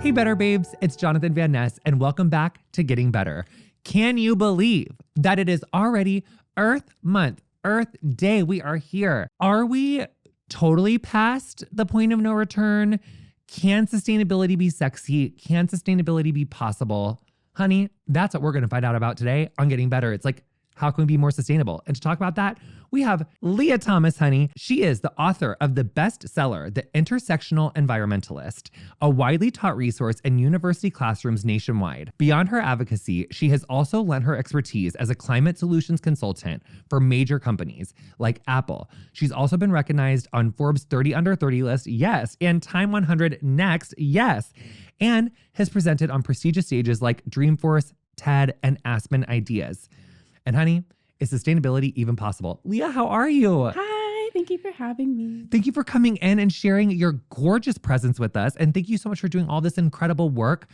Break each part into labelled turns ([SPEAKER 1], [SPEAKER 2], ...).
[SPEAKER 1] Hey, Better Babes, it's Jonathan Van Ness, and welcome back to Getting Better. Can you believe that it is already Earth Month, Earth Day? We are here. Are we totally past the point of no return? Can sustainability be sexy? Can sustainability be possible? Honey, that's what we're going to find out about today on Getting Better. It's like, how can we be more sustainable? And to talk about that, we have Leah Thomas, honey. She is the author of the bestseller, The Intersectional Environmentalist, a widely taught resource in university classrooms nationwide. Beyond her advocacy, she has also lent her expertise as a climate solutions consultant for major companies like Apple. She's also been recognized on Forbes 30 Under 30 list, yes, and Time 100 Next, yes, and has presented on prestigious stages like Dreamforce, TED, and Aspen Ideas. And honey, is sustainability even possible? Leah, how are you?
[SPEAKER 2] Hi, thank you for having me.
[SPEAKER 1] Thank you for coming in and sharing your gorgeous presence with us. And thank you so much for doing all this incredible work.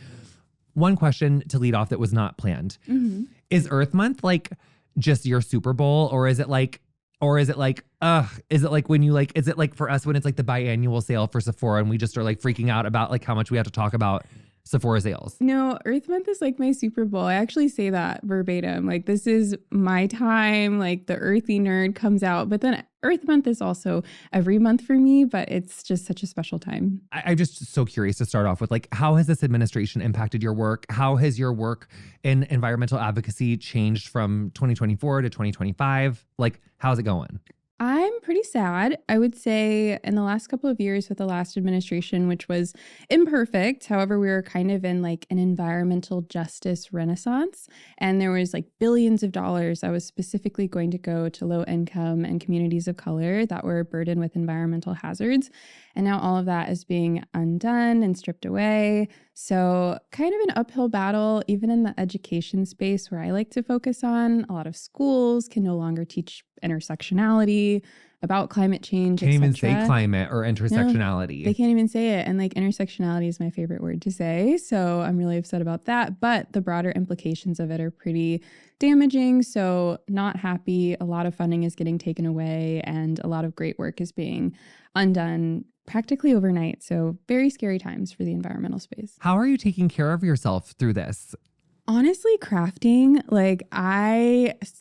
[SPEAKER 1] One question to lead off that was not planned.
[SPEAKER 2] Mm-hmm.
[SPEAKER 1] Is Earth Month like just your Super Bowl? Or is it like is it like when you like, is it like for us when it's like the biannual sale for Sephora and we just are like freaking out about like how much we have to talk about Sephora sales?
[SPEAKER 2] No, Earth Month is like my Super Bowl. I actually say that verbatim. Like, this is my time. Like, the earthy nerd comes out. But then Earth Month is also every month for me, but it's just such a special time.
[SPEAKER 1] I'm just so curious to start off with, like, how has this administration impacted your work? How has your work in environmental advocacy changed from 2024 to 2025? Like, how's it going?
[SPEAKER 2] I'm pretty sad. I would say in the last couple of years with the last administration, which was imperfect. However, we were kind of in like an environmental justice renaissance. And there was like billions of dollars that was specifically going to go to low income and communities of color that were burdened with environmental hazards. And now all of that is being undone and stripped away. So kind of an uphill battle, even in the education space where I like to focus on. A lot of schools can no longer teach intersectionality, about climate change,
[SPEAKER 1] Can't even say climate or intersectionality.
[SPEAKER 2] No, they can't even say it. And like intersectionality is my favorite word to say. So I'm really upset about that. But the broader implications of it are pretty damaging. So not happy. A lot of funding is getting taken away and a lot of great work is being undone practically overnight. So very scary times for the environmental space.
[SPEAKER 1] How are you taking care of yourself through this?
[SPEAKER 2] Honestly, crafting, like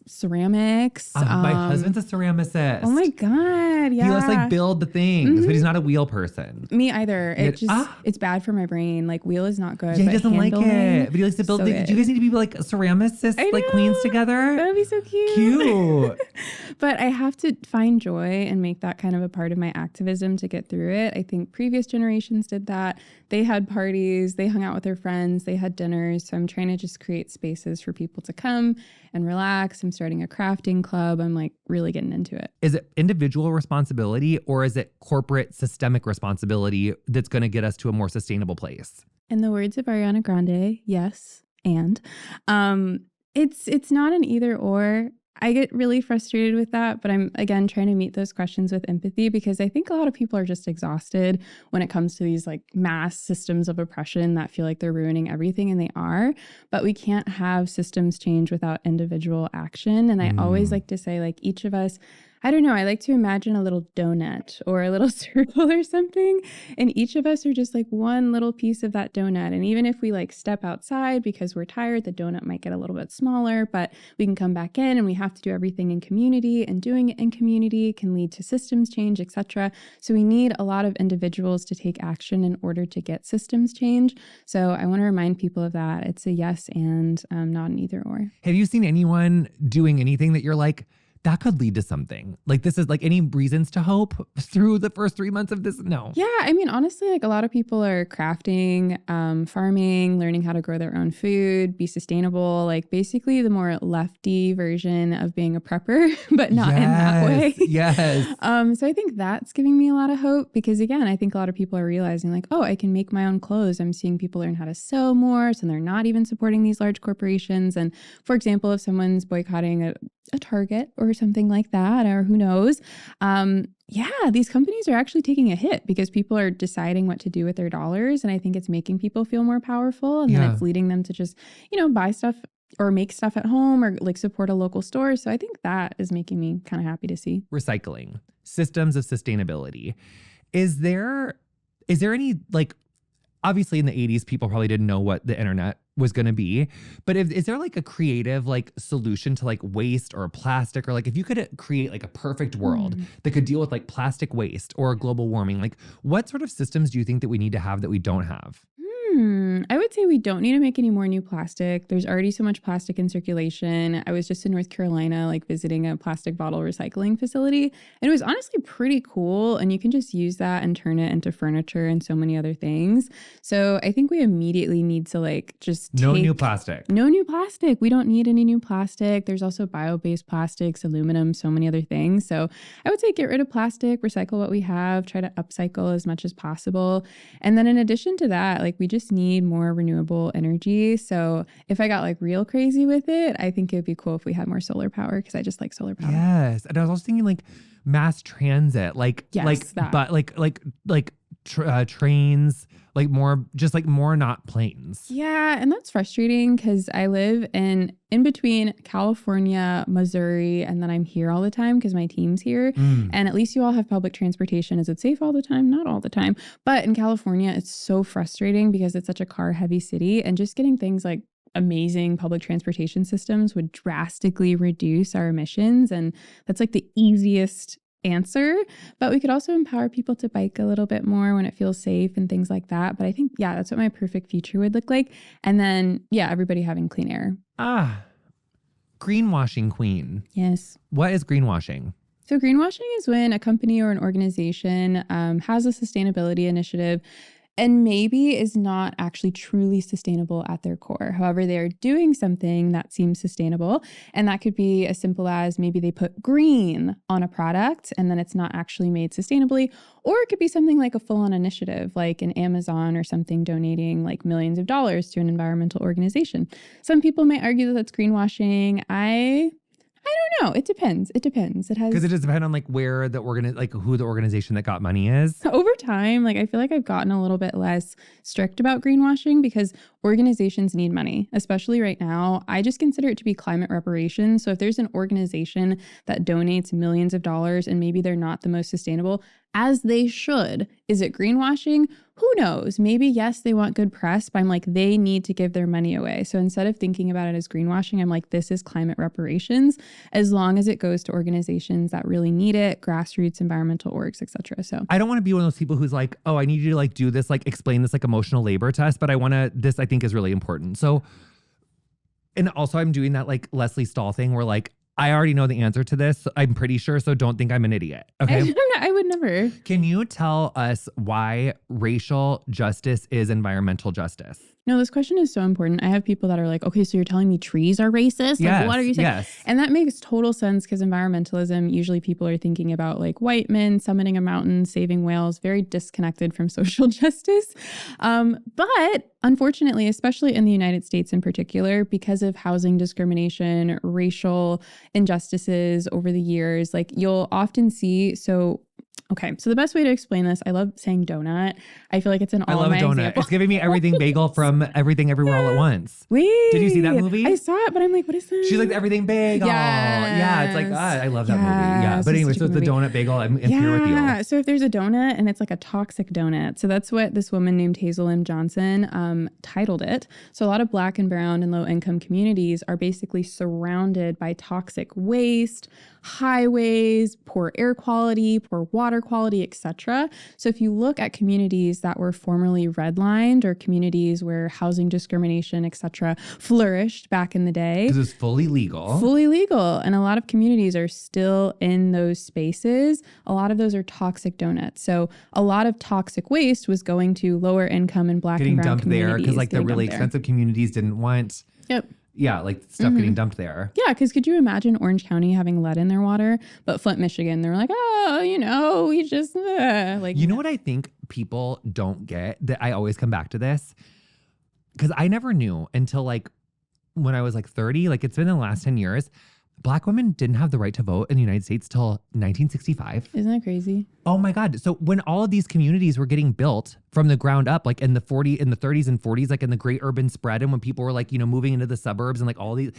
[SPEAKER 2] ceramics.
[SPEAKER 1] My husband's a ceramicist.
[SPEAKER 2] Oh my God. Yeah.
[SPEAKER 1] He likes like build the things, but he's not a wheel person.
[SPEAKER 2] Me either. It's bad for my brain. Like wheel is not good.
[SPEAKER 1] Yeah, he doesn't like it, but he likes to build things. Do you guys need to be like ceramicists, like queens together?
[SPEAKER 2] That would be so cute.
[SPEAKER 1] Cute.
[SPEAKER 2] But I have to find joy and make that kind of a part of my activism to get through it. I think previous generations did that. They had parties, they hung out with their friends, they had dinners. So I'm trying to just create spaces for people to come and relax. I'm starting a crafting club. I'm like really getting into it.
[SPEAKER 1] Is it individual responsibility or is it corporate systemic responsibility that's going to get us to a more sustainable place?
[SPEAKER 2] In the words of Ariana Grande, yes, and it's not an either or. I get really frustrated with that, but I'm, again, trying to meet those questions with empathy because I think a lot of people are just exhausted when it comes to these like mass systems of oppression that feel like they're ruining everything, and they are, but we can't have systems change without individual action. And I always like to say, like, each of us, I don't know, I like to imagine a little donut or a little circle or something, and each of us are just like one little piece of that donut. And even if we like step outside because we're tired, the donut might get a little bit smaller, but we can come back in, and we have to do everything in community, and doing it in community can lead to systems change, etc. So we need a lot of individuals to take action in order to get systems change. So I want to remind people of that. It's a yes and not an either or.
[SPEAKER 1] Have you seen anyone doing anything that you're like, that could lead to something? Like, this is like any reasons to hope through the first 3 months of this? No.
[SPEAKER 2] Yeah. I mean, honestly, like a lot of people are crafting, farming, learning how to grow their own food, be sustainable, like basically the more lefty version of being a prepper, but not in that way.
[SPEAKER 1] Yes.
[SPEAKER 2] So I think that's giving me a lot of hope because, again, I think a lot of people are realizing like, oh, I can make my own clothes. I'm seeing people learn how to sew more, so they're not even supporting these large corporations. And for example, if someone's boycotting a Target or something like that, or who knows, these companies are actually taking a hit because people are deciding what to do with their dollars. And I think it's making people feel more powerful. And then it's leading them to just, buy stuff or make stuff at home or like support a local store. So I think that is making me kind of happy to see.
[SPEAKER 1] Recycling, systems of sustainability. Is there any like obviously in the 80s, people probably didn't know what the internet was going to be. But is there like a creative like solution to like waste or plastic, or like if you could create like a perfect world that could deal with like plastic waste or global warming, like what sort of systems do you think that we need to have that we don't have?
[SPEAKER 2] I would say we don't need to make any more new plastic. There's already so much plastic in circulation. I was just in North Carolina, like visiting a plastic bottle recycling facility, and it was honestly pretty cool. And you can just use that and turn it into furniture and so many other things. So I think we immediately need to like just
[SPEAKER 1] No new plastic.
[SPEAKER 2] No new plastic. We don't need any new plastic. There's also bio-based plastics, aluminum, so many other things. So I would say get rid of plastic, recycle what we have, try to upcycle as much as possible. And then in addition to that, like we just need more renewable energy. So if I got like real crazy with it, I think it'd be cool if we had more solar power, because I just like solar power.
[SPEAKER 1] Yes. And I was also thinking like mass transit, trains, like more, just like more, not planes.
[SPEAKER 2] Yeah. And that's frustrating because I live in between California, Missouri, and then I'm here all the time because my team's here. And at least you all have public transportation. Is it safe all the time? Not all the time. But in California, it's so frustrating because it's such a car heavy city, and just getting things like amazing public transportation systems would drastically reduce our emissions. And that's like the easiest answer. But we could also empower people to bike a little bit more when it feels safe and things like that. But I think, yeah, that's what my perfect future would look like. And then, yeah, everybody having clean air.
[SPEAKER 1] Greenwashing queen.
[SPEAKER 2] Yes.
[SPEAKER 1] What is greenwashing?
[SPEAKER 2] So greenwashing is when a company or an organization has a sustainability initiative and maybe is not actually truly sustainable at their core. However, they are doing something that seems sustainable. And that could be as simple as maybe they put green on a product and then it's not actually made sustainably. Or it could be something like a full-on initiative, like an Amazon or something donating like millions of dollars to an environmental organization. Some people may argue that that's greenwashing. I don't know. It depends. It depends. It has,
[SPEAKER 1] because it does depend on like where the who the organization that got money is.
[SPEAKER 2] Over time, like I feel like I've gotten a little bit less strict about greenwashing because organizations need money, especially right now. I just consider it to be climate reparations. So if there's an organization that donates millions of dollars and maybe they're not the most sustainable, as they should, is it greenwashing? Who knows? Maybe, yes, they want good press, but I'm like, they need to give their money away. So instead of thinking about it as greenwashing, I'm like, this is climate reparations, as long as it goes to organizations that really need it, grassroots, environmental orgs, etc. So
[SPEAKER 1] I don't want to be one of those people who's like, oh, I need you to like do this, like explain this like emotional labor to us, but this I think is really important. So, and also I'm doing that like Leslie Stahl thing where like, I already know the answer to this. I'm pretty sure. So don't think I'm an idiot. Okay.
[SPEAKER 2] I would never.
[SPEAKER 1] Can you tell us why racial justice is environmental justice?
[SPEAKER 2] No, this question is so important. I have people that are like, okay, so you're telling me trees are racist?
[SPEAKER 1] Yes,
[SPEAKER 2] like, what are you saying?
[SPEAKER 1] Yes.
[SPEAKER 2] And that makes total sense because environmentalism, usually people are thinking about like white men summiting a mountain, saving whales, very disconnected from social justice. But unfortunately, especially in the United States in particular, because of housing discrimination, racial injustices over the years, like you'll often see, okay, so the best way to explain this, I love saying donut. I feel like it's in all of my examples. I love donut.
[SPEAKER 1] It's giving me everything bagel from Everything Everywhere All at Once.
[SPEAKER 2] Wait.
[SPEAKER 1] Did you see that movie?
[SPEAKER 2] I saw it, but I'm like, what is that?
[SPEAKER 1] She's like everything bagel.
[SPEAKER 2] Yes.
[SPEAKER 1] Yeah, it's like, I love that movie. Yeah, but anyway, so it's the donut bagel. I'm here with you.
[SPEAKER 2] Yeah, so if there's a donut and it's like a toxic donut, so that's what this woman named Hazel M. Johnson titled it. So a lot of Black and brown and low income communities are basically surrounded by toxic waste, highways, poor air quality, poor water quality, etc. So if you look at communities that were formerly redlined or communities where housing discrimination, etc., flourished back in the day.
[SPEAKER 1] Because it's fully legal.
[SPEAKER 2] Fully legal. And a lot of communities are still in those spaces. A lot of those are toxic donuts. So a lot of toxic waste was going to lower income and Black and brown communities.
[SPEAKER 1] Getting dumped there because like the really expensive communities didn't want.
[SPEAKER 2] Yep.
[SPEAKER 1] Yeah, like stuff getting dumped there.
[SPEAKER 2] Yeah, because could you imagine Orange County having lead in their water, but Flint, Michigan, they're like, oh, we just like.
[SPEAKER 1] You know what I think people don't get, that I always come back to this? Because I never knew until like when I was like 30, like it's been in the last 10 years, Black women didn't have the right to vote in the United States till 1965.
[SPEAKER 2] Isn't that crazy?
[SPEAKER 1] Oh my God. So when all of these communities were getting built from the ground up, like in the 30s and 40s, like in the great urban spread, and when people were like, moving into the suburbs and like all these,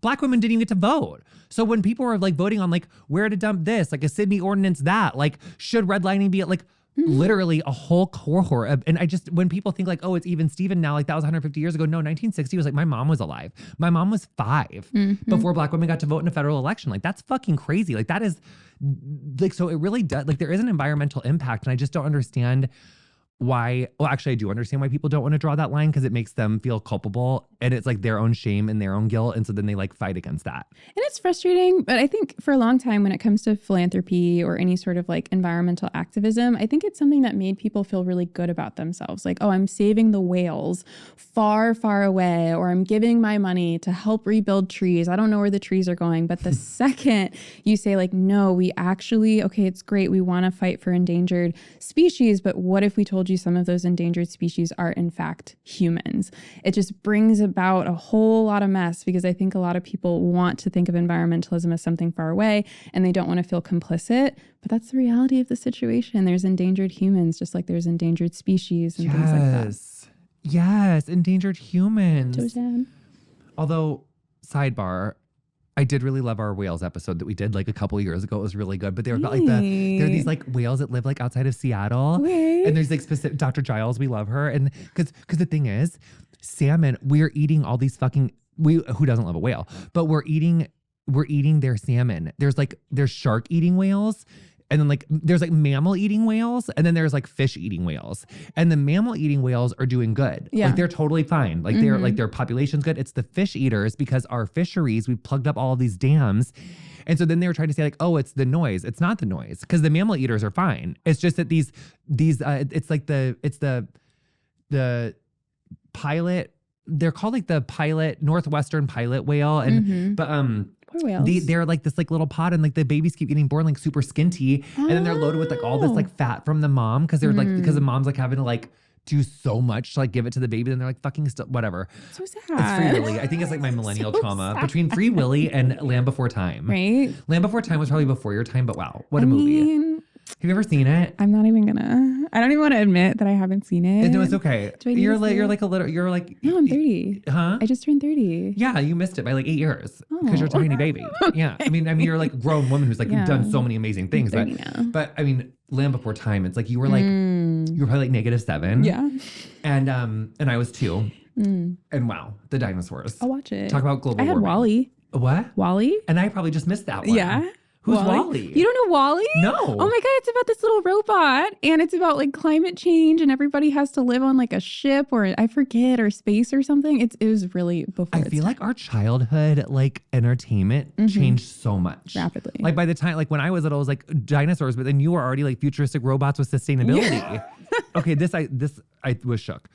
[SPEAKER 1] Black women didn't even get to vote. So when people were like voting on like where to dump this, like a Sydney ordinance that, like should redlining be at like, literally a whole cohort of, and I just, when people think like, oh, it's even Steven now, like that was 150 years ago. No, 1960 was like, my mom was alive. My mom was 5 before Black women got to vote in a federal election. Like that's fucking crazy. Like that is like, so it really does, like there is an environmental impact, and I just don't understand why. Well, actually I do understand why people don't want to draw that line, because it makes them feel culpable, and it's like their own shame and their own guilt. And so then they like fight against that.
[SPEAKER 2] And it's frustrating, but I think for a long time when it comes to philanthropy or any sort of like environmental activism, I think it's something that made people feel really good about themselves. Like, oh, I'm saving the whales far, far away, or I'm giving my money to help rebuild trees. I don't know where the trees are going. But the second you say like, no, we actually, okay, it's great. We want to fight for endangered species. But what if we told you some of those endangered species are in fact humans? It just brings about a whole lot of mess, because I think a lot of people want to think of environmentalism as something far away and they don't want to feel complicit. But that's the reality of the situation. There's endangered humans, just like there's endangered species and things like that.
[SPEAKER 1] Yes, endangered humans.
[SPEAKER 2] So sad.
[SPEAKER 1] Although, sidebar, I did really love our whales episode that we did like a couple of years ago. It was really good. But they were about like there are these like whales that live like outside of Seattle.
[SPEAKER 2] Wait.
[SPEAKER 1] And there's like specific Dr. Giles, we love her. And because the thing is, salmon, we're eating all these fucking, who doesn't love a whale? But we're eating their salmon. There's shark eating whales. And then like there's like mammal eating whales, and then there's like fish eating whales. And the mammal eating whales are doing good.
[SPEAKER 2] Yeah.
[SPEAKER 1] Like they're totally fine. Like they're like their population's good. It's the fish eaters, because our fisheries, we plugged up all of these dams. And so then they were trying to say like, oh, it's the noise. It's not the noise, because the mammal eaters are fine. It's just that these it's like the pilot, they're called like the pilot, northwestern pilot whale. And but
[SPEAKER 2] poor whales.
[SPEAKER 1] they're like this like little pod, and like the babies keep getting born like super skinty, and then they're loaded with like all this like fat from the mom, because they're like, because the mom's like having to like do so much to like give it to the baby, and they're like fucking still whatever.
[SPEAKER 2] So sad.
[SPEAKER 1] It's Free Willy. I think it's like my millennial
[SPEAKER 2] So
[SPEAKER 1] trauma
[SPEAKER 2] sad.
[SPEAKER 1] between Free Willy and Land Before Time.
[SPEAKER 2] Right?
[SPEAKER 1] Land Before Time was probably before your time, but wow, what a movie. Have you ever seen it?
[SPEAKER 2] I'm not even gonna. I don't even want to admit that I haven't seen it.
[SPEAKER 1] No, it's okay.
[SPEAKER 2] Do I need to see
[SPEAKER 1] You're
[SPEAKER 2] it?
[SPEAKER 1] like a little. You're like.
[SPEAKER 2] No, I'm 30.
[SPEAKER 1] Huh?
[SPEAKER 2] I just turned 30.
[SPEAKER 1] Yeah, you missed it by like 8 years because you're a
[SPEAKER 2] Oh.
[SPEAKER 1] tiny baby. Yeah, I mean, you're like a grown woman who's like
[SPEAKER 2] Yeah.
[SPEAKER 1] done so many amazing things.
[SPEAKER 2] I'm 30 now.
[SPEAKER 1] But I mean, Land Before Time. It's like you were like you were probably like -7.
[SPEAKER 2] Yeah.
[SPEAKER 1] And I was 2.
[SPEAKER 2] Mm.
[SPEAKER 1] And wow, the dinosaurs.
[SPEAKER 2] I'll watch it.
[SPEAKER 1] Talk about global
[SPEAKER 2] I had
[SPEAKER 1] warming.
[SPEAKER 2] Wally.
[SPEAKER 1] What?
[SPEAKER 2] Wally?
[SPEAKER 1] And I probably just missed that one.
[SPEAKER 2] Yeah.
[SPEAKER 1] Who's Wally?
[SPEAKER 2] You don't know Wally?
[SPEAKER 1] No.
[SPEAKER 2] Oh my God, it's about this little robot, and it's about like climate change, and everybody has to live on like a ship, or I forget, or space or something. It was really before
[SPEAKER 1] I
[SPEAKER 2] its
[SPEAKER 1] feel
[SPEAKER 2] time.
[SPEAKER 1] like our childhood like entertainment changed so much.
[SPEAKER 2] Rapidly.
[SPEAKER 1] Like by the time, like when I was little, it was like dinosaurs, but then you were already like futuristic robots with sustainability. Okay, this I was shook.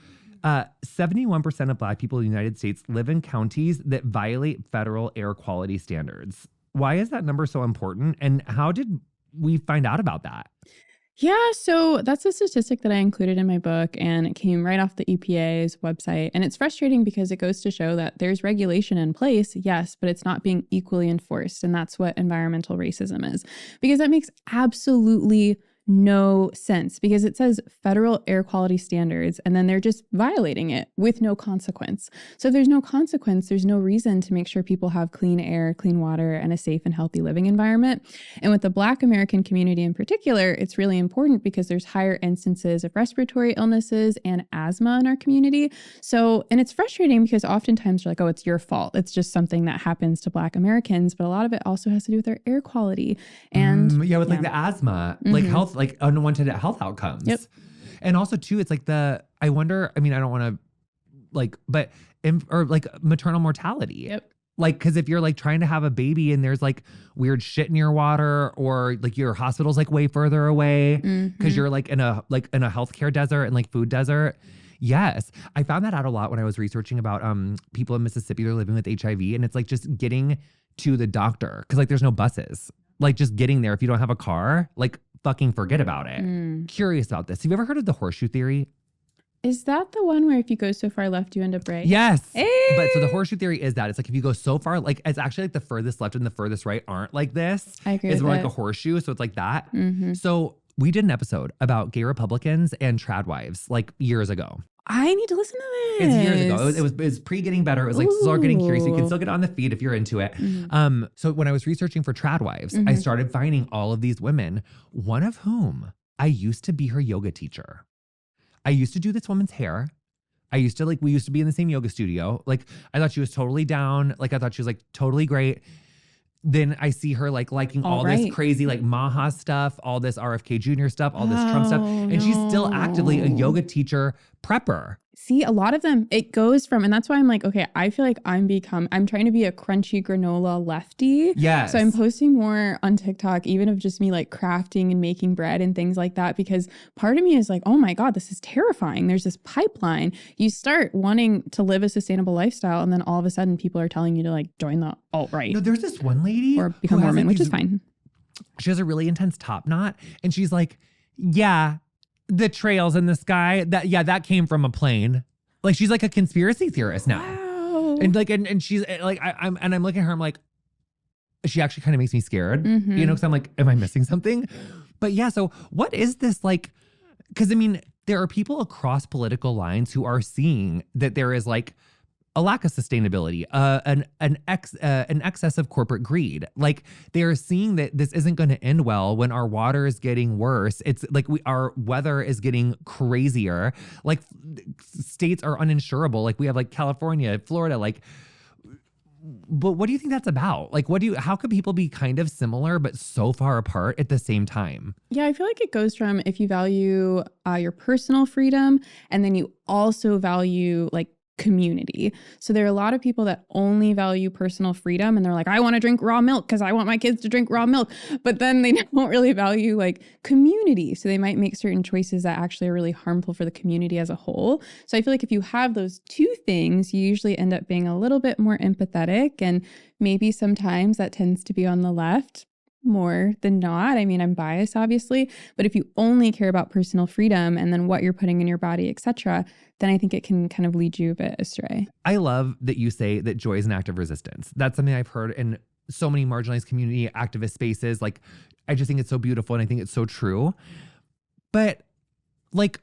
[SPEAKER 1] 71% of Black people in the United States live in counties that violate federal air quality standards. Why is that number so important? And how did we find out about that?
[SPEAKER 2] Yeah, so that's a statistic that I included in my book, and it came right off the EPA's website. And it's frustrating because it goes to show that there's regulation in place, yes, but it's not being equally enforced. And that's what environmental racism is, because that makes absolutely no sense, because it says federal air quality standards, and then they're just violating it with no consequence. So if there's no consequence, there's no reason to make sure people have clean air, clean water, and a safe and healthy living environment. And with the Black American community in particular, it's really important because there's higher instances of respiratory illnesses and asthma in our community. So, and it's frustrating because oftentimes you're like, oh, it's your fault. It's just something that happens to Black Americans, but a lot of it also has to do with our air quality. And
[SPEAKER 1] like the asthma, like health, like unwanted health outcomes.
[SPEAKER 2] Yep.
[SPEAKER 1] And also too, it's like I wonder, I mean, I don't want to like, but, or like maternal mortality.
[SPEAKER 2] Yep.
[SPEAKER 1] Like, cause if you're like trying to have a baby and there's like weird shit in your water, or like your hospital's like way further away cause you're like in a healthcare desert and like food desert. Yes. I found that out a lot when I was researching about people in Mississippi that are living with HIV, and it's like just getting to the doctor, cause like there's no buses. Like just getting there, if you don't have a car, like fucking forget about it. Curious about this. Have you ever heard of the Horseshoe Theory?
[SPEAKER 2] Is that the one where if you go so far left, you end up right?
[SPEAKER 1] Yes.
[SPEAKER 2] Hey!
[SPEAKER 1] But so the Horseshoe Theory is that it's like if you go so far, like it's actually like the furthest left and the furthest right aren't like this.
[SPEAKER 2] I agree.
[SPEAKER 1] It's
[SPEAKER 2] with
[SPEAKER 1] more
[SPEAKER 2] that.
[SPEAKER 1] like a horseshoe. So it's like that. So we did an episode about gay Republicans and trad wives like years ago.
[SPEAKER 2] I need to listen to this.
[SPEAKER 1] It's years ago. It was pre Getting Better. It was like start getting curious. You can still get on the feed if you're into it. So when I was researching for trad wives, I started finding all of these women, one of whom I used to be her yoga teacher. I used to do this woman's hair. I used to we used to be in the same yoga studio. Like, I thought she was totally down. Like, I thought she was like totally great. Then I see her like liking all this crazy like Maha stuff, all this RFK Jr. stuff, all this Trump stuff. And she's still actively a yoga teacher prepper.
[SPEAKER 2] See, a lot of them, it goes from, and that's why I'm like, okay, I feel like I'm trying to be a crunchy granola lefty.
[SPEAKER 1] Yes.
[SPEAKER 2] So I'm posting more on TikTok, even of just me like crafting and making bread and things like that, because part of me is like, oh my God, this is terrifying. There's this pipeline. You start wanting to live a sustainable lifestyle, and then all of a sudden people are telling you to like join the alt-right.
[SPEAKER 1] No, there's this one lady
[SPEAKER 2] or become Mormon, which is fine.
[SPEAKER 1] She has a really intense top knot, and she's like, yeah, the trails in the sky, that came from a plane. Like, she's like a conspiracy theorist now.
[SPEAKER 2] Wow.
[SPEAKER 1] And like, and she's like, I'm looking at her, I'm like, she actually kind of makes me scared, you know, because I'm like, am I missing something? But yeah, so what is this like? Because I mean, there are people across political lines who are seeing that there is like a lack of sustainability, an excess of corporate greed. Like, they are seeing that this isn't going to end well when our water is getting worse. It's like our weather is getting crazier. Like, states are uninsurable. Like, we have like California, Florida, like. But what do you think that's about? Like, how could people be kind of similar but so far apart at the same time?
[SPEAKER 2] Yeah, I feel like it goes from if you value your personal freedom, and then you also value like community. So there are a lot of people that only value personal freedom, and they're like, I want to drink raw milk because I want my kids to drink raw milk. But then they don't really value like community. So they might make certain choices that actually are really harmful for the community as a whole. So I feel like if you have those two things, you usually end up being a little bit more empathetic, and maybe sometimes that tends to be on the left more than not. I mean, I'm biased, obviously, but if you only care about personal freedom and then what you're putting in your body, etc., then I think it can kind of lead you a bit astray.
[SPEAKER 1] I love that you say that joy is an act of resistance. That's something I've heard in so many marginalized community activist spaces. Like, I just think it's so beautiful, and I think it's so true. But like,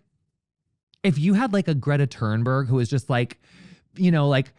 [SPEAKER 1] if you had like a Greta Thunberg who was just like, you know, like,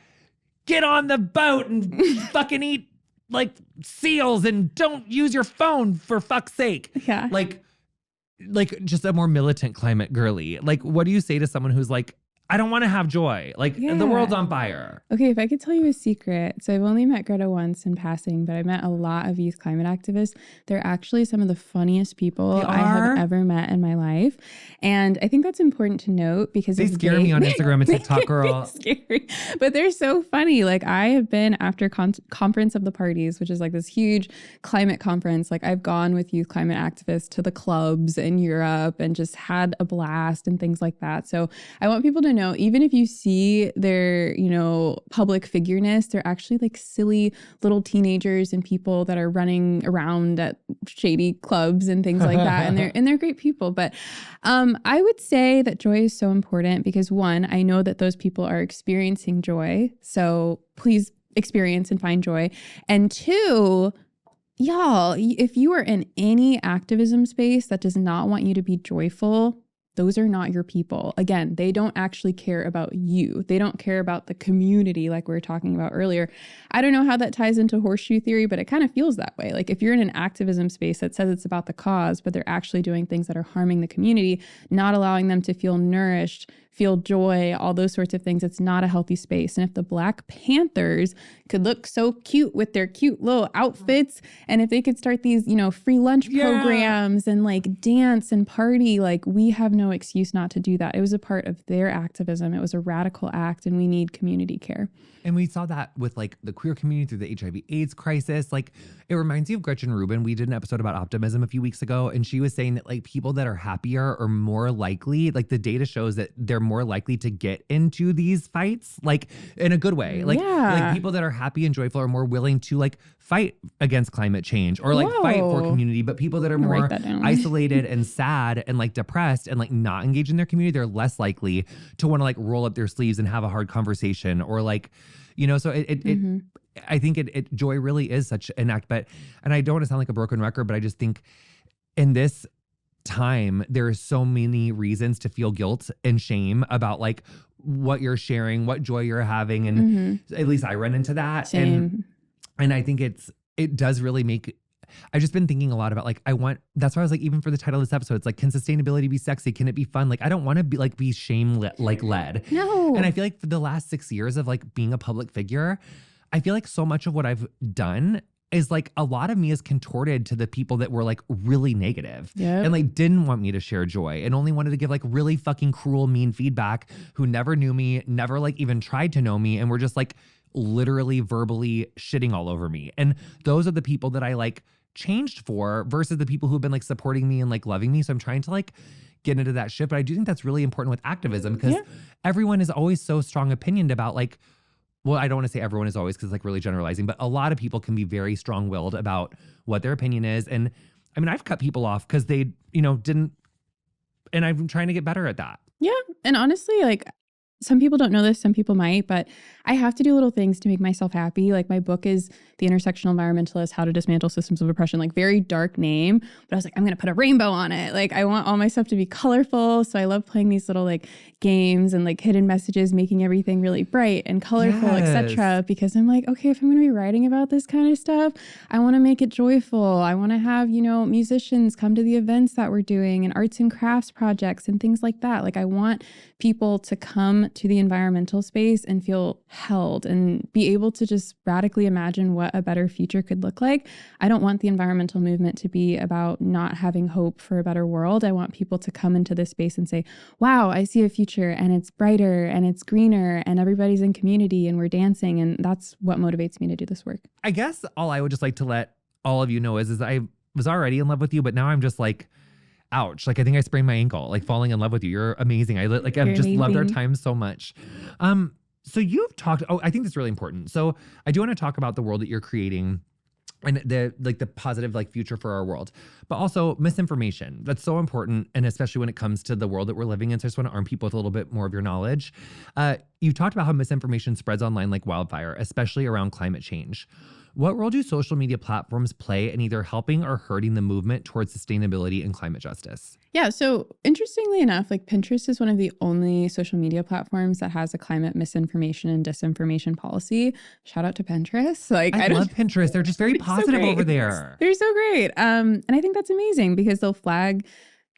[SPEAKER 1] get on the boat and fucking eat like seals and don't use your phone for fuck's sake.
[SPEAKER 2] Yeah.
[SPEAKER 1] Like just a more militant climate girly. Like, what do you say to someone who's like, I don't want to have joy. Like, the world's on fire.
[SPEAKER 2] Okay, if I could tell you a secret. So I've only met Greta once in passing, but I met a lot of youth climate activists. They're actually some of the funniest people I have ever met in my life. And I think that's important to note because
[SPEAKER 1] they scare me on Instagram and TikTok, girl.
[SPEAKER 2] Scary, but they're so funny. Like, I have been after Conference of the Parties, which is like this huge climate conference. Like, I've gone with youth climate activists to the clubs in Europe and just had a blast and things like that. So I want people to know, even if you see their, you know, public figureness, they're actually like silly little teenagers and people that are running around at shady clubs and things like that. And they're great people. But I would say that joy is so important because, one, I know that those people are experiencing joy. So please experience and find joy. And two, y'all, if you are in any activism space that does not want you to be joyful, those are not your people. Again, they don't actually care about you. They don't care about the community like we were talking about earlier. I don't know how that ties into horseshoe theory, but it kind of feels that way. Like, if you're in an activism space that says it's about the cause, but they're actually doing things that are harming the community, not allowing them to feel nourished, feel joy, all those sorts of things, it's not a healthy space. And if the Black Panthers could look so cute with their cute little outfits, and if they could start these, you know, free lunch programs and like dance and party, like, we have no excuse not to do that. It was a part of their activism. It was a radical act, and we need community care.
[SPEAKER 1] And we saw that with like the queer community through the HIV/AIDS crisis. Like, it reminds you of Gretchen Rubin. We did an episode about optimism a few weeks ago, and she was saying that like people that are happier are more likely, like the data shows that they're more likely to get into these fights, like in a good way. Like, like people that are happy and joyful are more willing to like fight against climate change or like fight for community. But people that are more isolated and sad and like depressed and like not engaged in their community, they're less likely to want to like roll up their sleeves and have a hard conversation or like, you know, so I think joy really is such an act. But, and I don't want to sound like a broken record, but I just think in this time, there are so many reasons to feel guilt and shame about like what you're sharing, what joy you're having. And at least I run into that.
[SPEAKER 2] Same.
[SPEAKER 1] And I think it does really make I've just been thinking a lot about like, that's why I was like, even for the title of this episode, it's like, can sustainability be sexy? Can it be fun? Like, I don't want to be shame led.
[SPEAKER 2] No.
[SPEAKER 1] And I feel like for the last 6 years of like being a public figure, I feel like so much of what I've done is like a lot of me is contorted to the people that were like really negative and like didn't want me to share joy and only wanted to give like really fucking cruel, mean feedback, who never knew me, never like even tried to know me, and were just like literally verbally shitting all over me. And those are the people that I like changed for versus the people who've been like supporting me and like loving me. So I'm trying to like get into that shift. But I do think that's really important with activism because everyone is always so strong opinioned about like, well, I don't want to say everyone is always because it's like really generalizing, but a lot of people can be very strong-willed about what their opinion is. And I mean, I've cut people off because they, didn't, and I'm trying to get better at that.
[SPEAKER 2] Yeah. And honestly, like some people don't know this, some people might, but I have to do little things to make myself happy. Like my book is The Intersectional Environmentalist, How to Dismantle Systems of Oppression, like very dark name, but I was like, I'm going to put a rainbow on it. Like I want all my stuff to be colorful. So I love playing these little like games and like hidden messages, making everything really bright and colorful, etc. Because I'm like, okay, if I'm going to be writing about this kind of stuff, I want to make it joyful. I want to have, musicians come to the events that we're doing and arts and crafts projects and things like that. Like I want people to come to the environmental space and feel held and be able to just radically imagine what a better future could look like. I don't want the environmental movement to be about not having hope for a better world. I want people to come into this space and say, wow, I see a future and it's brighter and it's greener and everybody's in community and we're dancing. And that's what motivates me to do this work.
[SPEAKER 1] I guess all I would just like to let all of you know is I was already in love with you, but now I'm just like, ouch. Like I think I sprained my ankle, like falling in love with you. You're amazing. I've just loved our time so much. So you've talked, I think that's really important. So I do want to talk about the world that you're creating and the positive like future for our world, but also misinformation. That's so important. And especially when it comes to the world that we're living in. So I just want to arm people with a little bit more of your knowledge. You talked about how misinformation spreads online like wildfire, especially around climate change. What role do social media platforms play in either helping or hurting the movement towards sustainability and climate justice?
[SPEAKER 2] Yeah. So interestingly enough, like Pinterest is one of the only social media platforms that has a climate misinformation and disinformation policy. Shout out to Pinterest. Like
[SPEAKER 1] I love Pinterest. They're just very positive over there.
[SPEAKER 2] They're so great. And I think that's amazing because they'll flag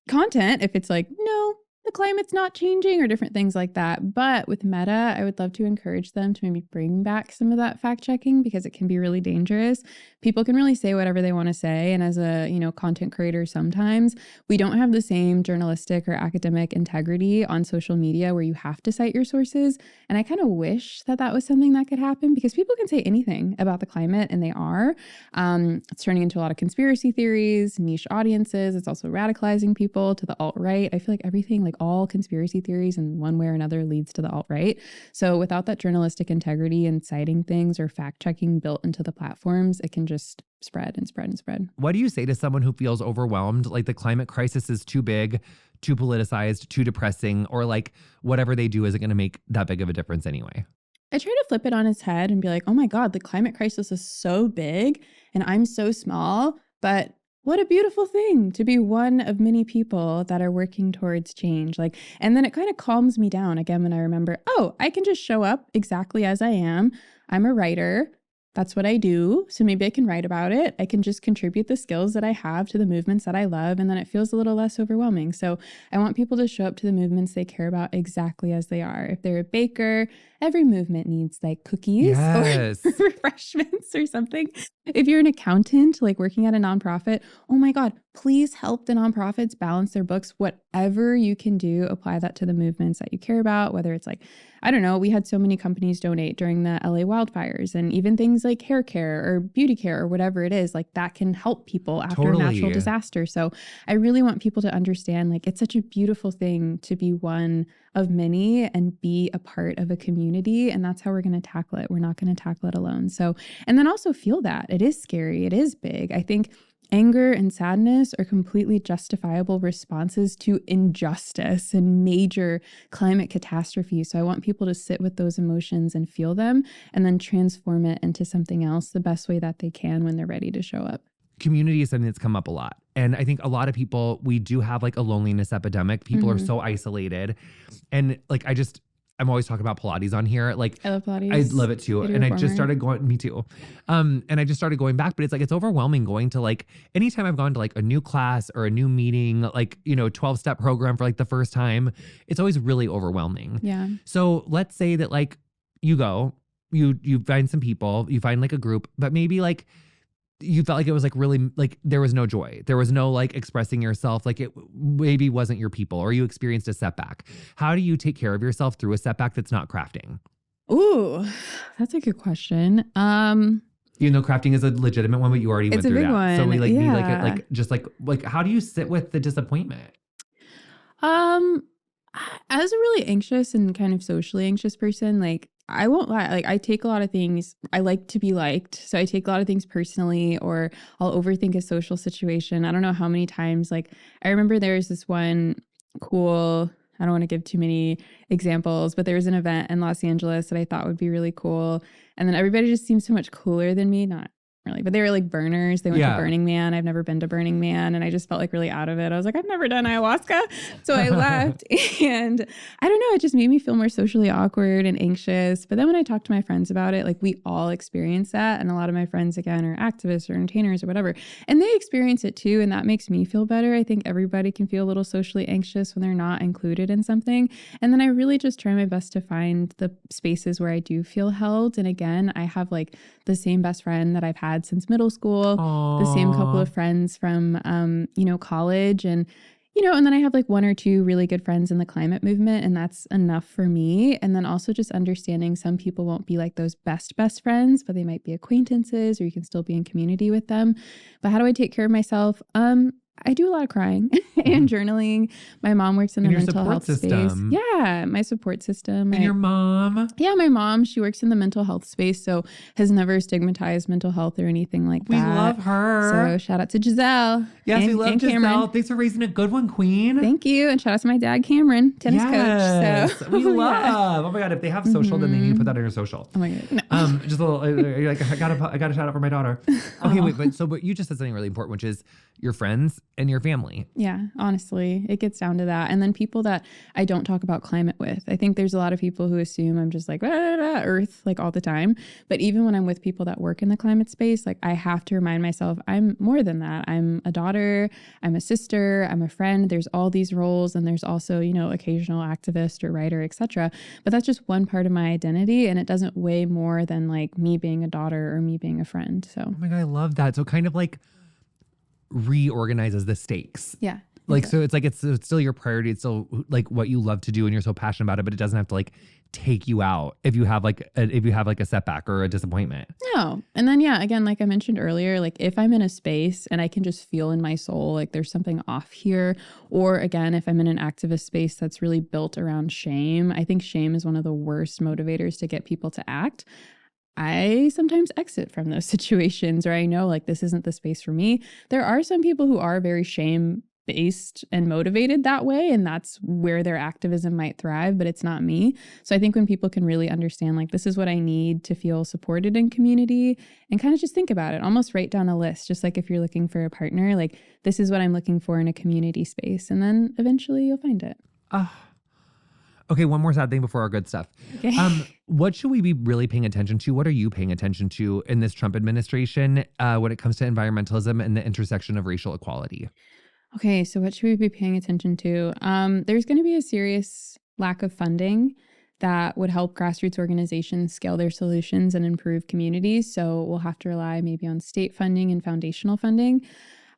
[SPEAKER 2] content if it's like, no, the climate's not changing or different things like that. But with Meta, I would love to encourage them to maybe bring back some of that fact checking because it can be really dangerous. People can really say whatever they want to say. And as a, content creator, sometimes we don't have the same journalistic or academic integrity on social media where you have to cite your sources. And I kind of wish that that was something that could happen because people can say anything about the climate and they are. It's turning into a lot of conspiracy theories, niche audiences. It's also radicalizing people to the alt-right. I feel like everything, like all conspiracy theories in one way or another leads to the alt-right. So without that journalistic integrity and citing things or fact-checking built into the platforms, it can just spread and spread and spread.
[SPEAKER 1] What do you say to someone who feels overwhelmed? Like the climate crisis is too big, too politicized, too depressing, or like whatever they do isn't going to make that big of a difference anyway?
[SPEAKER 2] I try to flip it on its head and be like, oh my God, the climate crisis is so big and I'm so small, but what a beautiful thing to be one of many people that are working towards change. Like, and then it kind of calms me down again when I remember, oh, I can just show up exactly as I am. I'm a writer. That's what I do. So maybe I can write about it. I can just contribute the skills that I have to the movements that I love. And then it feels a little less overwhelming. So I want people to show up to the movements they care about exactly as they are. If they're a baker, every movement needs like cookies or refreshments or something. If you're an accountant, like working at a nonprofit, oh my God, please help the nonprofits balance their books. Whatever you can do, apply that to the movements that you care about, whether it's like, I don't know, we had so many companies donate during the LA wildfires and even things like hair care or beauty care or whatever it is, like that can help people after a natural disaster. So I really want people to understand like it's such a beautiful thing to be one of many and be a part of a community. And that's how we're going to tackle it. We're not going to tackle it alone. So, and then also feel that it is scary. It is big. I think anger and sadness are completely justifiable responses to injustice and major climate catastrophe. So I want people to sit with those emotions and feel them and then transform it into something else the best way that they can when they're ready to show up.
[SPEAKER 1] Community is something that's come up a lot. And I think a lot of people, we do have like a loneliness epidemic. People are so isolated. And like, I'm always talking about Pilates on here. Like,
[SPEAKER 2] I love Pilates.
[SPEAKER 1] I love it too.
[SPEAKER 2] Yoga
[SPEAKER 1] And I
[SPEAKER 2] reformer.
[SPEAKER 1] just started going, me too. And I just started going back, but it's like, it's overwhelming going to like, anytime I've gone to like a new class or a new meeting, like, 12-step program for like the first time, it's always really overwhelming.
[SPEAKER 2] Yeah.
[SPEAKER 1] So let's say that like you go, you find some people, you find like a group, but maybe like you felt like it was like really like there was no joy. There was no like expressing yourself. Like it maybe wasn't your people, or you experienced a setback. How do you take care of yourself through a setback that's not crafting?
[SPEAKER 2] Ooh, that's a good question.
[SPEAKER 1] Even though crafting is a legitimate one, but you already went
[SPEAKER 2] It's a
[SPEAKER 1] through
[SPEAKER 2] big
[SPEAKER 1] that.
[SPEAKER 2] one.
[SPEAKER 1] So we like need like
[SPEAKER 2] Yeah.
[SPEAKER 1] just like how do you sit with the disappointment?
[SPEAKER 2] As a really anxious and kind of socially anxious person, like I won't lie, like I take a lot of things, I like to be liked. So I take a lot of things personally, or I'll overthink a social situation. I don't know how many times, like I remember there was this one cool, I don't want to give too many examples, but there was an event in Los Angeles that I thought would be really cool. And then everybody just seemed so much cooler than me. Not really, but they were like burners. They went to Burning Man. I've never been to Burning Man. And I just felt like really out of it. I was like, I've never done ayahuasca. So I left. And I don't know, it just made me feel more socially awkward and anxious. But then when I talked to my friends about it, like we all experience that. And a lot of my friends, again, are activists or entertainers or whatever. And they experience it too. And that makes me feel better. I think everybody can feel a little socially anxious when they're not included in something. And then I really just try my best to find the spaces where I do feel held. And again, I have like the same best friend that I've had since middle school, the same couple of friends from, college. And then I have like one or two really good friends in the climate movement, and that's enough for me. And then also just understanding some people won't be like those best friends, but they might be acquaintances, or you can still be in community with them. But how do I take care of myself? I do a lot of crying and journaling. My mom works in the mental health space. Yeah, my support system.
[SPEAKER 1] And your mom?
[SPEAKER 2] Yeah, my mom, she works in the mental health space, so has never stigmatized mental health or anything like that.
[SPEAKER 1] We love her.
[SPEAKER 2] So shout out to Giselle.
[SPEAKER 1] Yes, we love Giselle.
[SPEAKER 2] Cameron.
[SPEAKER 1] Thanks for raising a good one, Queen.
[SPEAKER 2] Thank you. And shout out to my dad, Cameron, tennis coach. So
[SPEAKER 1] we love. Oh my God, if they have social, then they need to put that in your social.
[SPEAKER 2] Oh my God. No.
[SPEAKER 1] Just a little, like, I got to shout out for my daughter. Okay, wait, but you just said something really important, which is your friends and your family.
[SPEAKER 2] Yeah, honestly, it gets down to that. And then people that I don't talk about climate with. I think there's a lot of people who assume I'm just like, Earth, like all the time. But even when I'm with people that work in the climate space, like I have to remind myself I'm more than that. I'm a daughter, I'm a sister, I'm a friend. There's all these roles, and there's also, occasional activist or writer, etc. But that's just one part of my identity, and it doesn't weigh more than like me being a daughter or me being a friend. So,
[SPEAKER 1] oh my God, I love that. So kind of like reorganizes the stakes.
[SPEAKER 2] Yeah.
[SPEAKER 1] Like, so it's like, it's still your priority. It's still like what you love to do and you're so passionate about it, but it doesn't have to like take you out if you have like a setback or a disappointment.
[SPEAKER 2] No. And then, yeah, again, like I mentioned earlier, like if I'm in a space and I can just feel in my soul, like there's something off here, or again, if I'm in an activist space that's really built around shame, I think shame is one of the worst motivators to get people to act. I sometimes exit from those situations, or I know like this isn't the space for me. There are some people who are very shame-based and motivated that way, and that's where their activism might thrive, but it's not me. So I think when people can really understand like this is what I need to feel supported in community, and kind of just think about it, almost write down a list, just like if you're looking for a partner, like this is what I'm looking for in a community space, and then eventually you'll find it.
[SPEAKER 1] Okay, one more sad thing before our good stuff.
[SPEAKER 2] Okay.
[SPEAKER 1] What should we be really paying attention to? What are you paying attention to in this Trump administration when it comes to environmentalism and the intersection of racial equality?
[SPEAKER 2] Okay, so what should we be paying attention to? There's going to be a serious lack of funding that would help grassroots organizations scale their solutions and improve communities. So we'll have to rely maybe on state funding and foundational funding,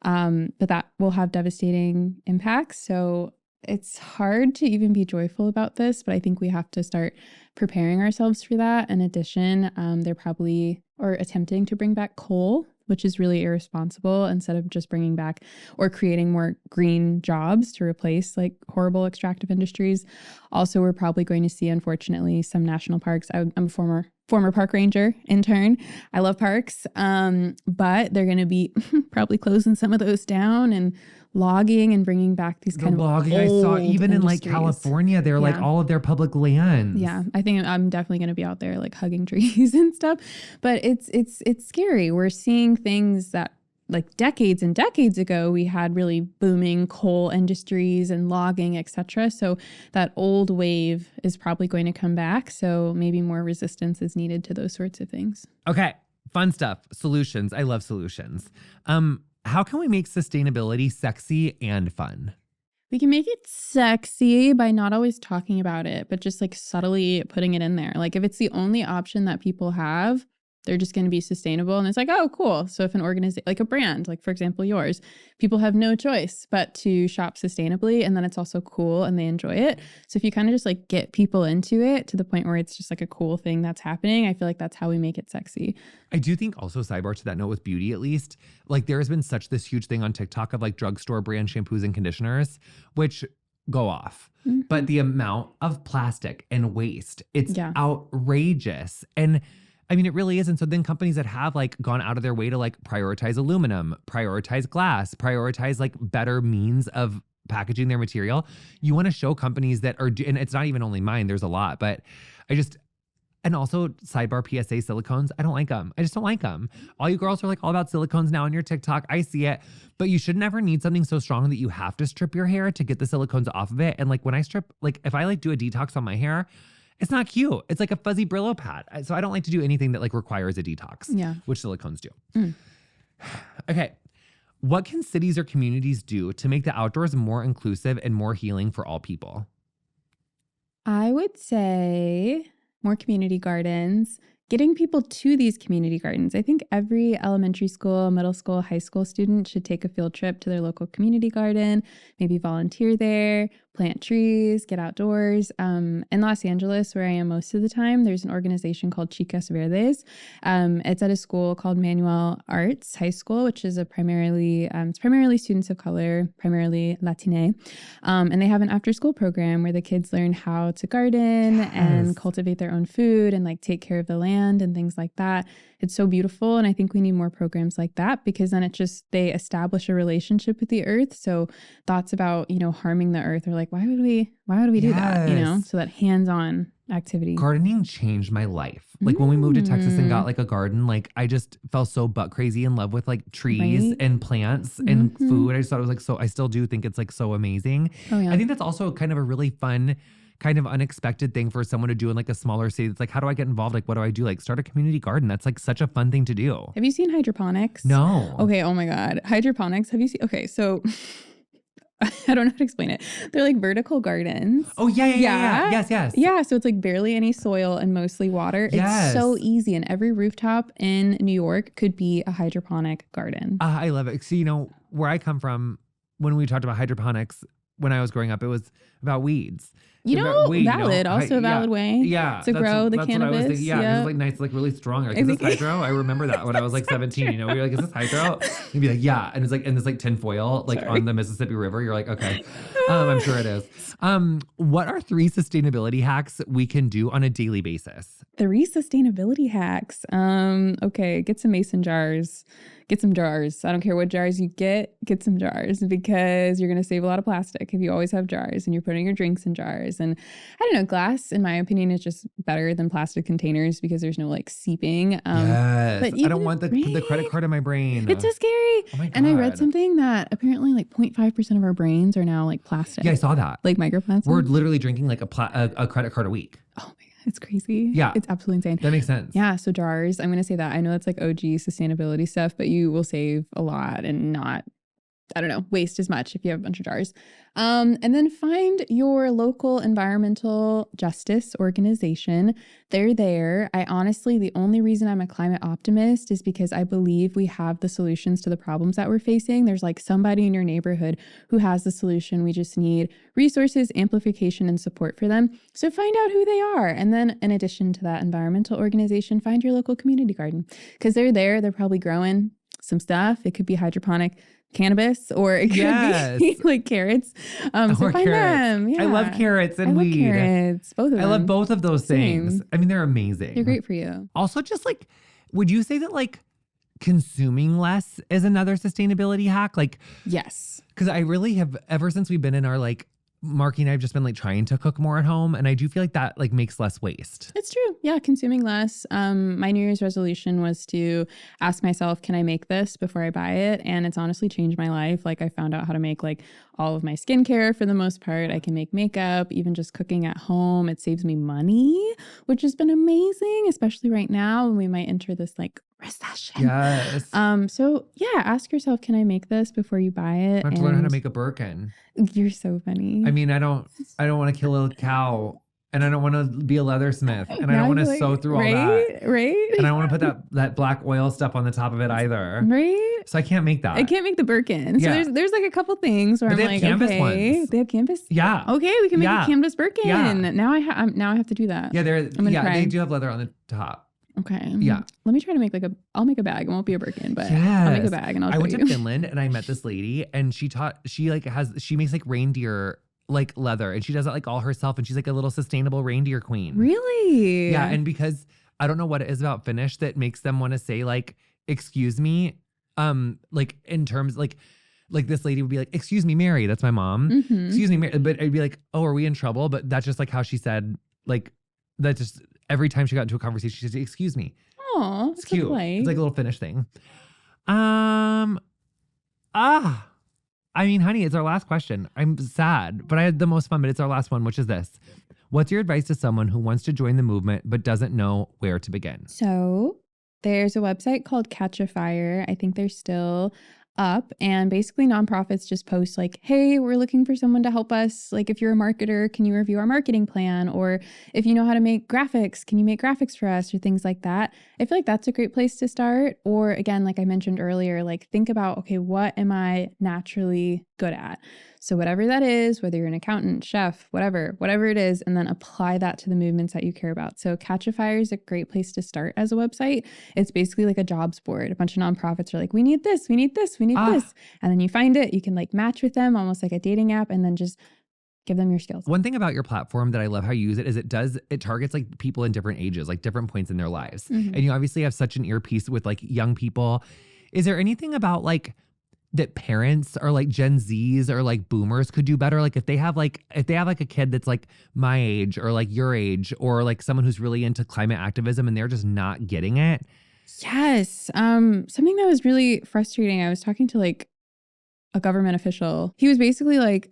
[SPEAKER 2] but that will have devastating impacts. So it's hard to even be joyful about this, but I think we have to start preparing ourselves for that. In addition, they're probably attempting to bring back coal, which is really irresponsible, instead of just bringing back or creating more green jobs to replace like horrible extractive industries. Also, we're probably going to see, unfortunately, some national parks. I'm a former park ranger intern. I love parks, but they're going to be probably closing some of those down and logging and bringing back these kind of logging. I saw
[SPEAKER 1] even in like California, they're like all of their public lands.
[SPEAKER 2] Yeah, I think I'm definitely going to be out there like hugging trees and stuff. But it's scary. We're seeing things that like decades and decades ago, we had really booming coal industries and logging, etc. So that old wave is probably going to come back. So maybe more resistance is needed to those sorts of things.
[SPEAKER 1] Okay. Fun stuff. Solutions. I love solutions. How can we make sustainability sexy and fun?
[SPEAKER 2] We can make it sexy by not always talking about it, but just like subtly putting it in there. Like if it's the only option that people have, they're just going to be sustainable. And it's like, oh, cool. So if an organization, like a brand, like for example, yours, people have no choice but to shop sustainably. And then it's also cool and they enjoy it. So if you kind of just like get people into it to the point where it's just like a cool thing that's happening, I feel like that's how we make it sexy.
[SPEAKER 1] I do think also, sidebar to that note with beauty at least, like there has been such this huge thing on TikTok of like drugstore brand shampoos and conditioners, which go off. Mm-hmm. But the amount of plastic and waste, it's outrageous. And I mean, it really is. And so then companies that have like gone out of their way to like prioritize aluminum, prioritize glass, prioritize like better means of packaging their material, you want to show companies that are, and it's not even only mine, there's a lot, but and also sidebar PSA silicones, I don't like them. I just don't like them. All you girls are like all about silicones now on your TikTok. I see it, but you should never need something so strong that you have to strip your hair to get the silicones off of it. And like when I strip, like if I like do a detox on my hair, it's not cute. It's like a fuzzy Brillo pad. So I don't like to do anything that like requires a detox, which silicones do. Okay. What can cities or communities do to make the outdoors more inclusive and more healing for all people?
[SPEAKER 2] I would say more community gardens, getting people to these community gardens. I think every elementary school, middle school, high school student should take a field trip to their local community garden, maybe volunteer there, plant trees, get outdoors. In Los Angeles, where I am most of the time, there's an organization called Chicas Verdes. It's at a school called Manuel Arts High School, which is it's primarily students of color, primarily Latine. And they have an after-school program where the kids learn how to garden and cultivate their own food and like take care of the land and things like that. It's so beautiful. And I think we need more programs like that because then they establish a relationship with the earth. So thoughts about, harming the earth are like, why would we do that? So that hands-on activity.
[SPEAKER 1] Gardening changed my life. Like when we moved to Texas and got like a garden, like I just fell so butt crazy in love with like trees and plants and food. I just thought it was like I still do think it's like so amazing. Oh, yeah. I think that's also kind of a really fun, kind of unexpected thing for someone to do in like a smaller city. It's like, how do I get involved? Like, what do I do? Like start a community garden. That's like such a fun thing to do.
[SPEAKER 2] Have you seen hydroponics?
[SPEAKER 1] No.
[SPEAKER 2] Okay. Oh my God. Hydroponics. Have you seen? Okay. So I don't know how to explain it. They're like vertical gardens.
[SPEAKER 1] Oh, yeah. Yes.
[SPEAKER 2] Yeah. So it's like barely any soil and mostly water. Yes. It's so easy. And every rooftop in New York could be a hydroponic garden.
[SPEAKER 1] I love it. So, where I come from, when we talked about hydroponics, when I was growing up, it was about weeds.
[SPEAKER 2] Valid. Also a valid way to grow the cannabis.
[SPEAKER 1] It was like nice, like really strong. Like, is this hydro? I remember that when I was like 17, we were like, is this hydro? You'd be like, yeah. And it's like tinfoil, like on the Mississippi River. You're like, okay, I'm sure it is. What are 3 sustainability hacks we can do on a daily basis?
[SPEAKER 2] 3 sustainability hacks. Okay, get some mason jars. Get some jars. I don't care what jars you get some jars because you're going to save a lot of plastic if you always have jars and you're putting your drinks in jars. And I don't know, glass, in my opinion, is just better than plastic containers because there's no like seeping.
[SPEAKER 1] Yes. But I don't want the credit card in my brain.
[SPEAKER 2] It's so scary. Oh my God. And I read something that apparently like 0.5% of our brains are now like plastic.
[SPEAKER 1] Yeah, I saw that.
[SPEAKER 2] Like microplastics.
[SPEAKER 1] We're literally drinking like a credit card a week.
[SPEAKER 2] Oh my God. It's crazy.
[SPEAKER 1] Yeah.
[SPEAKER 2] It's absolutely insane.
[SPEAKER 1] That makes sense.
[SPEAKER 2] Yeah. So jars, I'm going to say that. I know it's like OG sustainability stuff, but you will save a lot and not, waste as much if you have a bunch of jars. And then find your local environmental justice organization. They're there. The only reason I'm a climate optimist is because I believe we have the solutions to the problems that we're facing. There's like somebody in your neighborhood who has the solution. We just need resources, amplification, and support for them. So find out who they are. And then in addition to that environmental organization, find your local community garden because they're there. They're probably growing some stuff. It could be hydroponic cannabis or it could be like carrots. So find carrots. Them. Yeah.
[SPEAKER 1] I love carrots and weed.
[SPEAKER 2] Carrots, both of them.
[SPEAKER 1] I love both of those things. I mean, they're amazing.
[SPEAKER 2] They're great for you.
[SPEAKER 1] Also, just like, would you say that like consuming less is another sustainability hack? Like,
[SPEAKER 2] yes.
[SPEAKER 1] Because I really have, ever since we've been in our like Marky and I have just been like trying to cook more at home. And I do feel like that like makes less waste.
[SPEAKER 2] It's true. Yeah. Consuming less. My New Year's resolution was to ask myself, can I make this before I buy it? And it's honestly changed my life. Like I found out how to make like all of my skincare for the most part. I can make makeup, even just cooking at home. It saves me money, which has been amazing, especially right now when we might enter this like recession.
[SPEAKER 1] Yes.
[SPEAKER 2] So yeah, ask yourself, can I make this before you buy it?
[SPEAKER 1] I have to learn how to make a Birkin.
[SPEAKER 2] You're so funny.
[SPEAKER 1] I mean, I don't want to kill a cow, and I don't want to be a leathersmith, and I don't want to sew through all that.
[SPEAKER 2] Right.
[SPEAKER 1] And I don't want to put that black oil stuff on the top of it either.
[SPEAKER 2] Right.
[SPEAKER 1] So I can't make that.
[SPEAKER 2] I can't make the Birkin. So there's like a couple things where
[SPEAKER 1] but
[SPEAKER 2] I'm
[SPEAKER 1] they have
[SPEAKER 2] like,
[SPEAKER 1] canvas
[SPEAKER 2] okay,
[SPEAKER 1] ones.
[SPEAKER 2] They have canvas.
[SPEAKER 1] Yeah.
[SPEAKER 2] Okay, we can make a canvas Birkin.
[SPEAKER 1] Yeah.
[SPEAKER 2] Now I have to do that.
[SPEAKER 1] Yeah,
[SPEAKER 2] try.
[SPEAKER 1] They do have leather on the top.
[SPEAKER 2] Okay.
[SPEAKER 1] Yeah.
[SPEAKER 2] Let me try to make I'll make a bag. It won't be a Birkin, but I'll make a bag and I'll show you.
[SPEAKER 1] I went to Finland and I met this lady and she makes like reindeer like leather and she does it like all herself and she's like a little sustainable reindeer queen.
[SPEAKER 2] Really?
[SPEAKER 1] Yeah. And because I don't know what it is about Finnish that makes them want to say like, excuse me, like in terms like this lady would be like, excuse me, Mary, that's my mom.
[SPEAKER 2] Mm-hmm.
[SPEAKER 1] Excuse me, Mary. But I'd be like, oh, are we in trouble? But that's just like how she said, like, that just every time she got into a conversation, she said, excuse me.
[SPEAKER 2] Oh,
[SPEAKER 1] it's cute.
[SPEAKER 2] Polite.
[SPEAKER 1] It's like a little Finnish thing. I mean, honey, it's our last question. I'm sad, but I had the most fun, but it's our last one, which is this. What's your advice to someone who wants to join the movement but doesn't know where to begin?
[SPEAKER 2] So there's a website called Catch a Fire. I think they're still up, and basically nonprofits just post like, hey, we're looking for someone to help us. Like if you're a marketer, can you review our marketing plan? Or if you know how to make graphics, can you make graphics for us, or things like that. I feel like that's a great place to start. Or again, like I mentioned earlier, like think about, okay, what am I naturally good at? So whatever that is, whether you're an accountant, chef, whatever it is, and then apply that to the movements that you care about. So Catch a Fire is a great place to start as a website. It's basically like a jobs board. A bunch of nonprofits are like, we need this, we need this, we need this. And then you find it, you can like match with them almost like a dating app and then just give them your skills.
[SPEAKER 1] One thing about your platform that I love how you use it is it targets like people in different ages, like different points in their lives. Mm-hmm. And you obviously have such an earpiece with like young people. Is there anything about like that parents or like Gen Zs or like boomers could do better? Like if they have like a kid that's like my age or like your age or like someone who's really into climate activism and they're just not getting it.
[SPEAKER 2] Yes. Something that was really frustrating. I was talking to like a government official. He was basically like,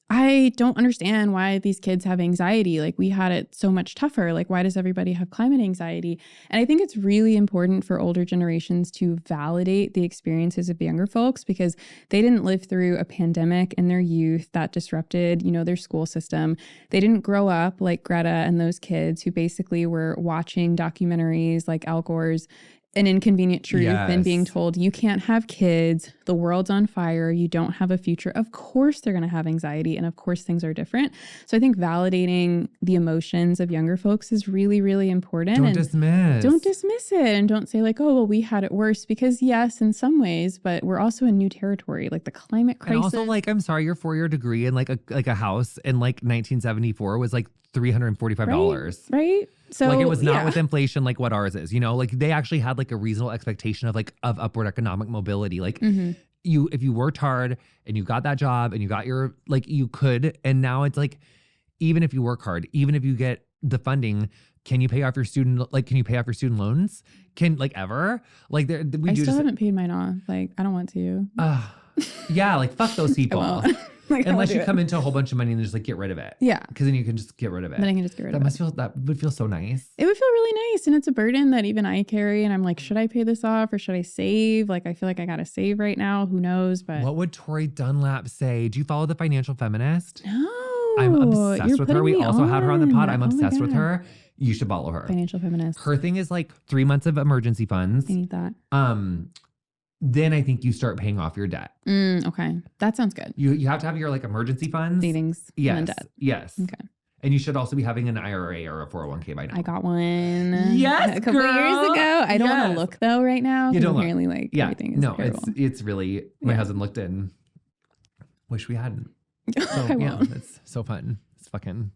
[SPEAKER 2] I don't understand why these kids have anxiety. Like we had it so much tougher. Like why does everybody have climate anxiety? And I think it's really important for older generations to validate the experiences of the younger folks because they didn't live through a pandemic in their youth that disrupted, their school system. They didn't grow up like Greta and those kids who basically were watching documentaries like Al Gore's An Inconvenient Truth and being told you can't have kids, the world's on fire, you don't have a future. Of course they're going to have anxiety and of course things are different. So I think validating the emotions of younger folks is really, really important.
[SPEAKER 1] Don't dismiss it
[SPEAKER 2] and don't say like, oh, well, we had it worse because yes, in some ways, but we're also in new territory, like the climate crisis.
[SPEAKER 1] And also like, I'm sorry, your 4-year degree in like a house in like 1974 was like $345.
[SPEAKER 2] Right. So
[SPEAKER 1] like it was not with inflation like what ours is, like they actually had like a reasonable expectation of upward economic mobility. Like if you worked hard and you got that job and you got your like you could, and now it's like even if you work hard, even if you get the funding, can you pay off your student loans? Can like ever? Like
[SPEAKER 2] I still haven't paid mine off. Like I don't want to.
[SPEAKER 1] Yeah, like fuck those people.
[SPEAKER 2] Like,
[SPEAKER 1] unless you come into a whole bunch of money and just like get rid of it.
[SPEAKER 2] Yeah.
[SPEAKER 1] Because then you can just get rid of it.
[SPEAKER 2] Then I can just get rid of it.
[SPEAKER 1] That would feel so nice.
[SPEAKER 2] It would feel really nice. And it's a burden that even I carry. And I'm like, should I pay this off or should I save? Like, I feel like I got to save right now. Who knows? But
[SPEAKER 1] what would Tori Dunlap say? Do you follow The Financial Feminist?
[SPEAKER 2] No.
[SPEAKER 1] I'm obsessed with her. We also had her on the pod. I'm obsessed with
[SPEAKER 2] God.
[SPEAKER 1] her. You should follow her.
[SPEAKER 2] Financial Feminist.
[SPEAKER 1] Her thing is like 3 months of emergency funds.
[SPEAKER 2] I need that.
[SPEAKER 1] Then I think you start paying off your debt.
[SPEAKER 2] Okay. That sounds good.
[SPEAKER 1] You have to have your like emergency funds.
[SPEAKER 2] Savings.
[SPEAKER 1] Yes.
[SPEAKER 2] And then debt.
[SPEAKER 1] Yes.
[SPEAKER 2] Okay.
[SPEAKER 1] And you should also be having an IRA or a 401k by now.
[SPEAKER 2] I got one.
[SPEAKER 1] Yes,
[SPEAKER 2] a couple of years ago. I don't want to look though right now.
[SPEAKER 1] You don't
[SPEAKER 2] apparently like everything is terrible.
[SPEAKER 1] it's really my husband looked in. Wish we hadn't. So it's so fun. It's fucking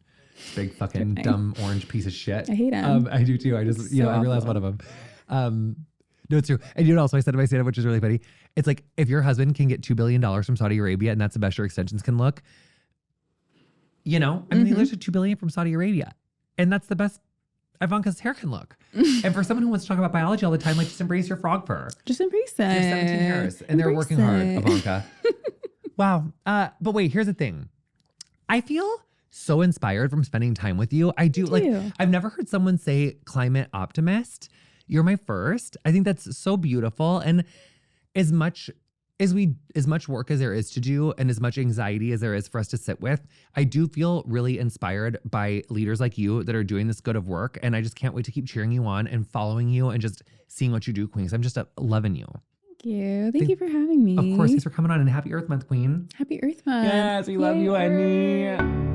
[SPEAKER 1] big fucking dumb orange piece of shit.
[SPEAKER 2] I hate him.
[SPEAKER 1] I do too. I just every last one of them. No, it's true. And also I said to my stand-up, which is really funny. It's like if your husband can get $2 billion from Saudi Arabia and that's the best your extensions can look, You know, I mean, they lifted $2 billion from Saudi Arabia, and that's the best Ivanka's hair can look. And for someone who wants to talk about biology all the time, like just embrace your frog fur.
[SPEAKER 2] Just embrace it.
[SPEAKER 1] You have 17 hairs, and they're working hard, Ivanka. Wow. But wait, here's the thing. I feel so inspired from spending time with you. I do. Like, I've never heard someone say climate optimist. You're my first. I think that's so beautiful. And as much work as there is to do and as much anxiety as there is for us to sit with, I do feel really inspired by leaders like you that are doing this good of work. And I just can't wait to keep cheering you on and following you and just seeing what you do, Queen. I'm just loving you.
[SPEAKER 2] Thank you. Thank you for having me.
[SPEAKER 1] Of course. Thanks for coming on, and happy Earth Month, Queen.
[SPEAKER 2] Happy Earth Month.
[SPEAKER 1] Yes, we love you, honey.